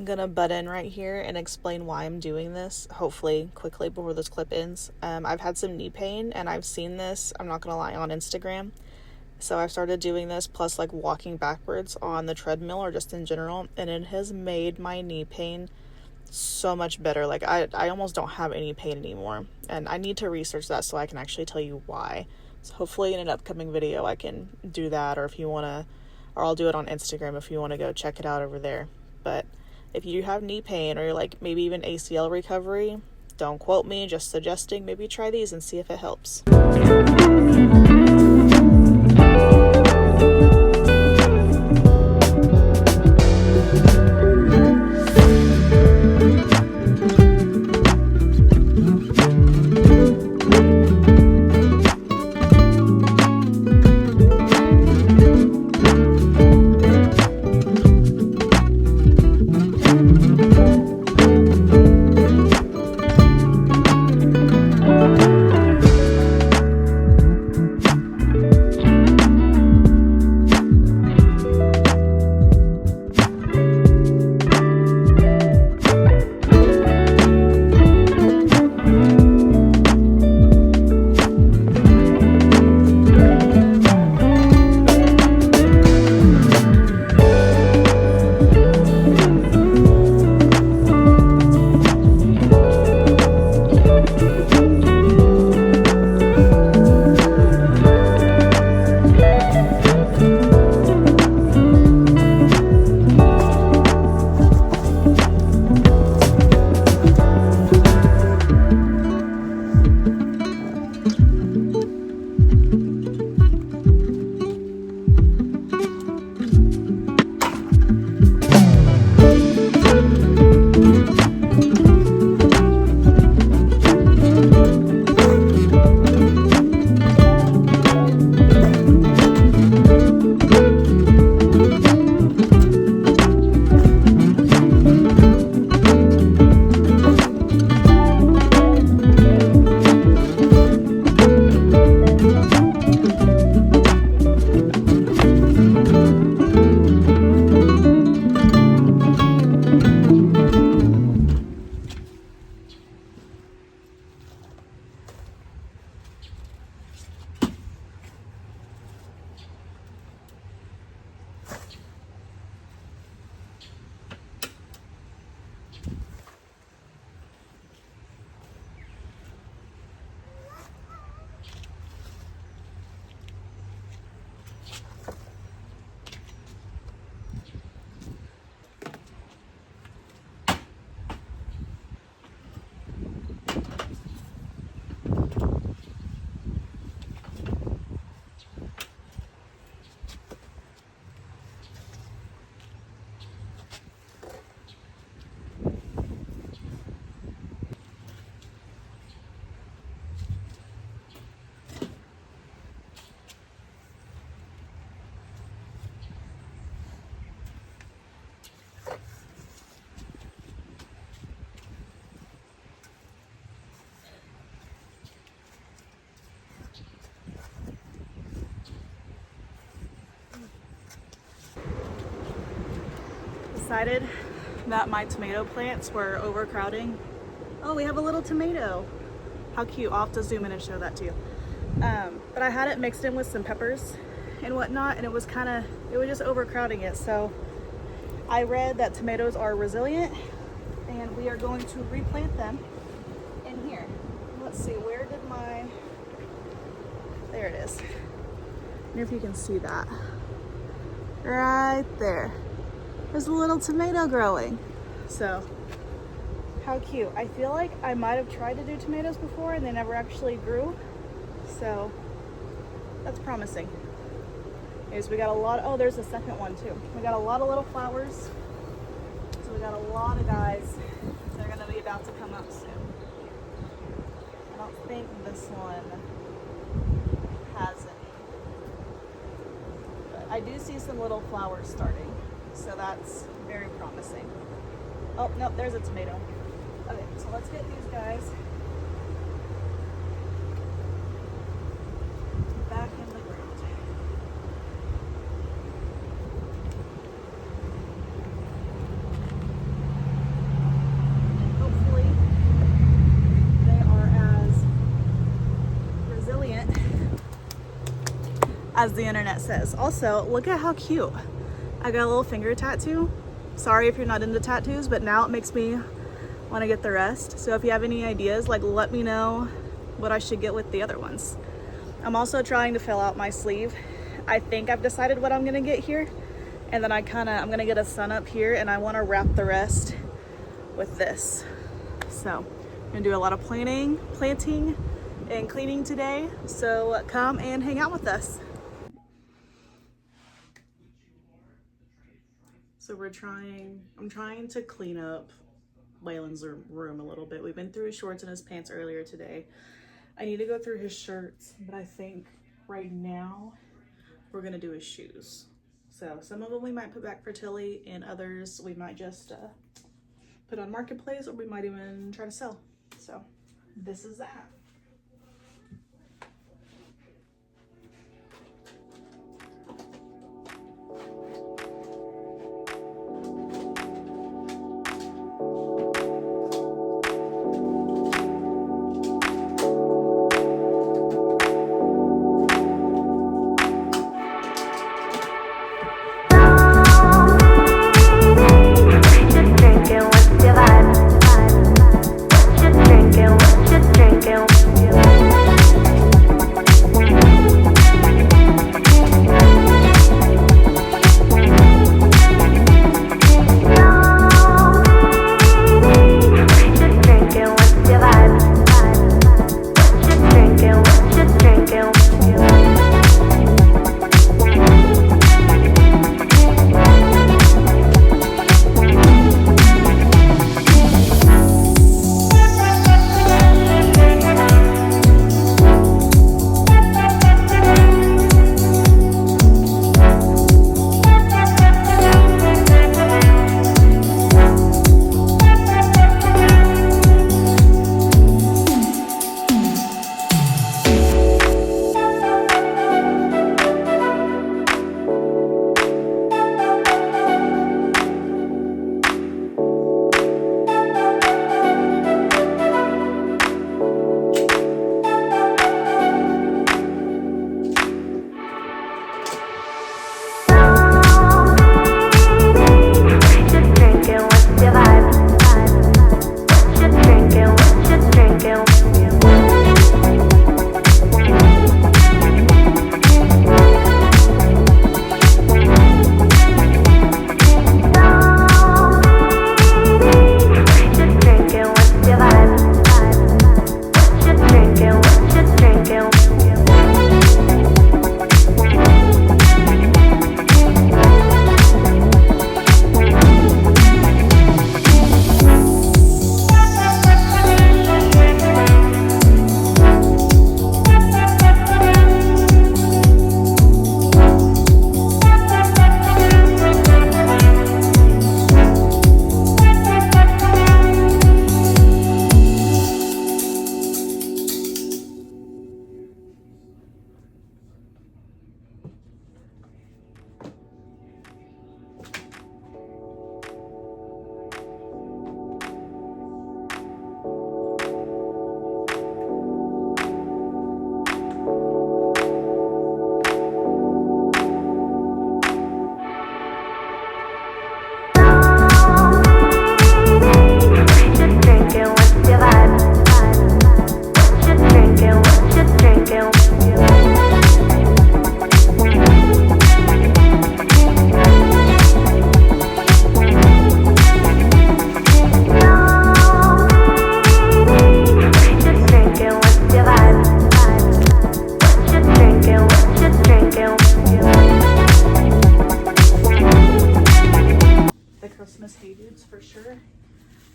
gonna butt in right here and explain why I'm doing this, hopefully quickly before this clip ends. I've had some knee pain, and I've seen this, I'm not gonna lie, on Instagram. So I've started doing this, plus like walking backwards on the treadmill or just in general, and it has made my knee pain so much better. Like I almost don't have any pain anymore, and I need to research that so I can actually tell you why. So hopefully in an upcoming video I can do that, or if you want to, or I'll do it on Instagram if you want to go check it out over there. But if you have knee pain or like maybe even ACL recovery, don't quote me, just suggesting maybe try these and see if it helps. Decided that my tomato plants were overcrowding. Oh, we have a little tomato. How cute. I'll have to zoom in and show that to you. But I had it mixed in with some peppers and whatnot, and it was just overcrowding it. So I read that tomatoes are resilient, and we are going to replant them in here. Let's see, where did there it is. I wonder if you can see that. Right there. There's a little tomato growing. So, how cute. I feel like I might have tried to do tomatoes before and they never actually grew. So, that's promising. Anyways, we got a lot, oh, there's a second one too. We got a lot of little flowers. So we got a lot of guys. They're gonna be about to come up soon. I don't think this one has any. But I do see some little flowers starting. So that's very promising. Oh, no, there's a tomato. Okay, so let's get these guys back in the ground. as the internet says. Also, look at how cute. I got a little finger tattoo. Sorry if you're not into tattoos, but now it makes me want to get the rest. So if you have any ideas, like, let me know what I should get with the other ones. I'm also trying to fill out my sleeve. I think I've decided what I'm gonna get here, and then I'm gonna get a sun up here, and I want to wrap the rest with this. So I'm gonna do a lot of planting and cleaning today. So come and hang out with us. So I'm trying to clean up Waylon's room a little bit. We've been through his shorts and his pants earlier today. I need to go through his shirts, but I think right now we're gonna do his shoes. So some of them we might put back for Tilly, and others we might just put on Marketplace, or we might even try to sell. So this is that.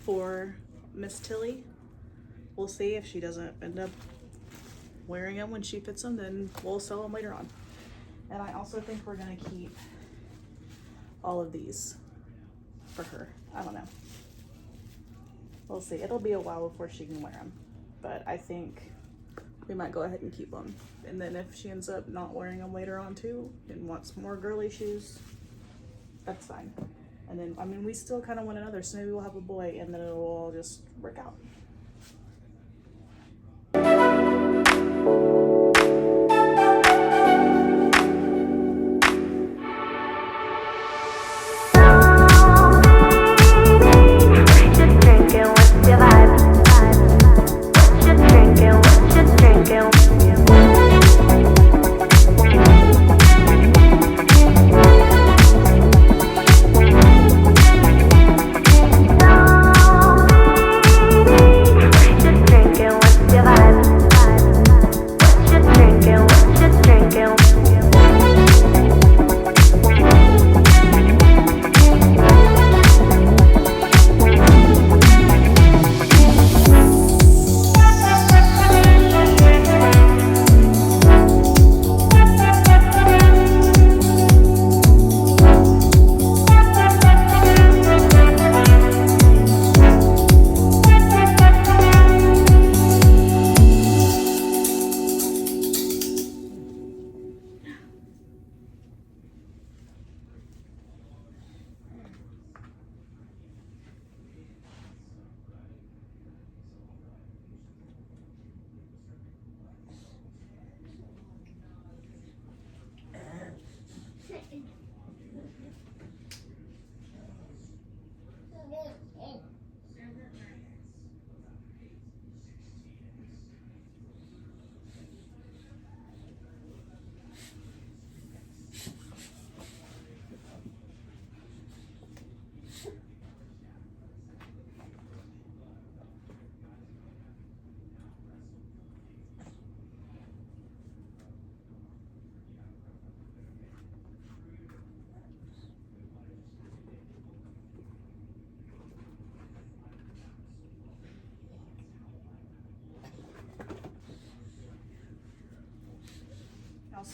For Miss Tilly. We'll see if she doesn't end up wearing them when she fits them, then we'll sell them later on. And I also think we're gonna keep all of these for her. I don't know. We'll see. It'll be a while before she can wear them, but I think we might go ahead and keep them. And then if she ends up not wearing them later on too and wants more girly shoes, that's fine. And then, I mean, we still kind of want another, so maybe we'll have a boy and then it'll all just work out.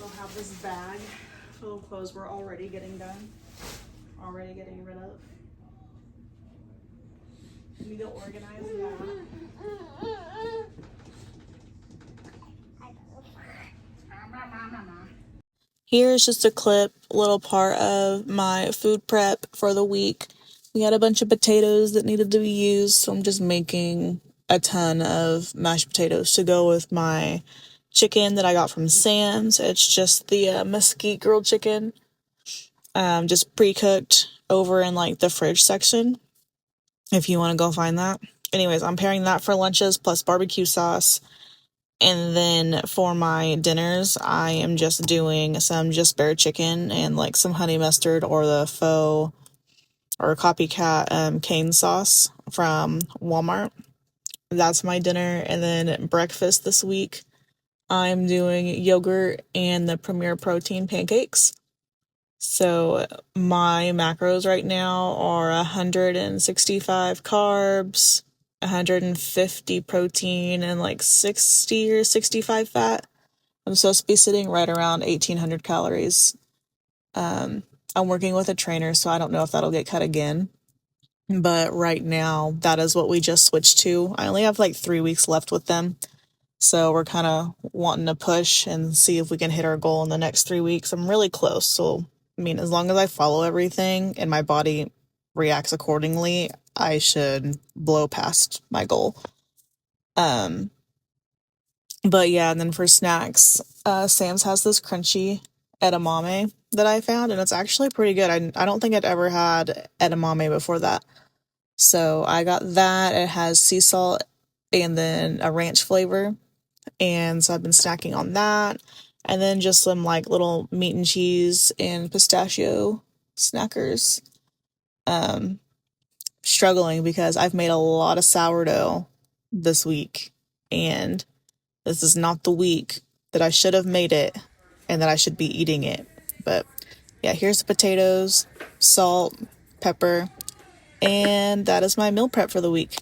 also have this bag full of clothes we're already getting done, already getting rid of. Need to organize that. Here's just a clip, little part of my food prep for the week. We had a bunch of potatoes that needed to be used, so I'm just making a ton of mashed potatoes to go with my chicken that I got from Sam's. It's just the mesquite grilled chicken, just pre-cooked over in like the fridge section, if you want to go find that. Anyways, I'm pairing that for lunches plus barbecue sauce. And then for my dinners, I am just doing some just bare chicken and like some honey mustard or the faux or copycat cane sauce from Walmart. That's my dinner. And then breakfast this week, I'm doing yogurt and the Premier Protein pancakes. So my macros right now are 165 carbs, 150 protein, and like 60 or 65 fat. I'm supposed to be sitting right around 1,800 calories. I'm working with a trainer, so I don't know if that'll get cut again. But right now, that is what we just switched to. I only have like 3 weeks left with them. So we're kind of wanting to push and see if we can hit our goal in the next 3 weeks. I'm really close. So, I mean, as long as I follow everything and my body reacts accordingly, I should blow past my goal. But yeah, and then for snacks, Sam's has this crunchy edamame that I found, and it's actually pretty good. I don't think I'd ever had edamame before that. So I got that. It has sea salt and then a ranch flavor. And so I've been snacking on that. And then just some like little meat and cheese and pistachio snackers. Struggling because I've made a lot of sourdough this week. And this is not the week that I should have made it and that I should be eating it. But yeah, here's the potatoes, salt, pepper, and that is my meal prep for the week.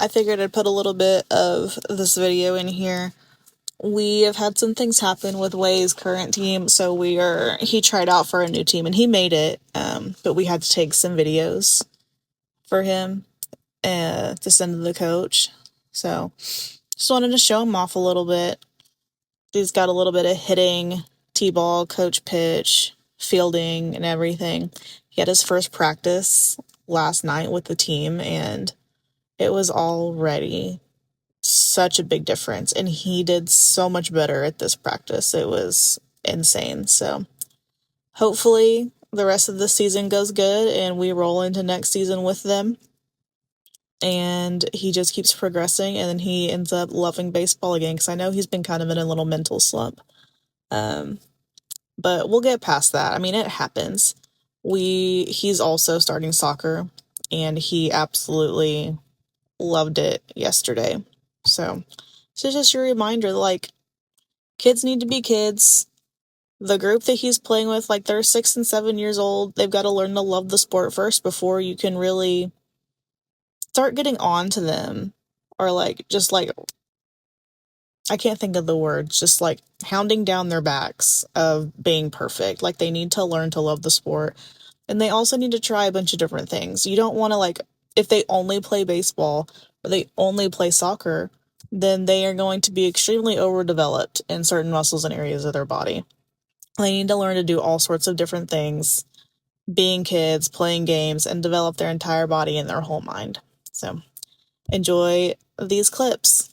I figured I'd put a little bit of this video in here. We have had some things happen with Way's current team, so he tried out for a new team and he made it, but we had to take some videos for him to send to the coach. So just wanted to show him off a little bit. He's got a little bit of hitting, t-ball, coach pitch, fielding, and everything. He had his first practice last night with the team, and it was already such a big difference. And he did so much better at this practice. It was insane. So hopefully the rest of the season goes good and we roll into next season with them. And he just keeps progressing, and then he ends up loving baseball again, because I know he's been kind of in a little mental slump. But we'll get past that. I mean, it happens. He's also starting soccer, and he absolutely loved it yesterday. So it's just a reminder, like, kids need to be kids. The group that he's playing with, like, they're 6 and 7 years old. They've got to learn to love the sport first before you can really start getting on to them, or like just like, I can't think of the words, just like hounding down their backs of being perfect. Like, they need to learn to love the sport, and they also need to try a bunch of different things. You don't want to, like, if they only play baseball or they only play soccer, then they are going to be extremely overdeveloped in certain muscles and areas of their body. They need to learn to do all sorts of different things, being kids, playing games, and develop their entire body and their whole mind. So enjoy these clips.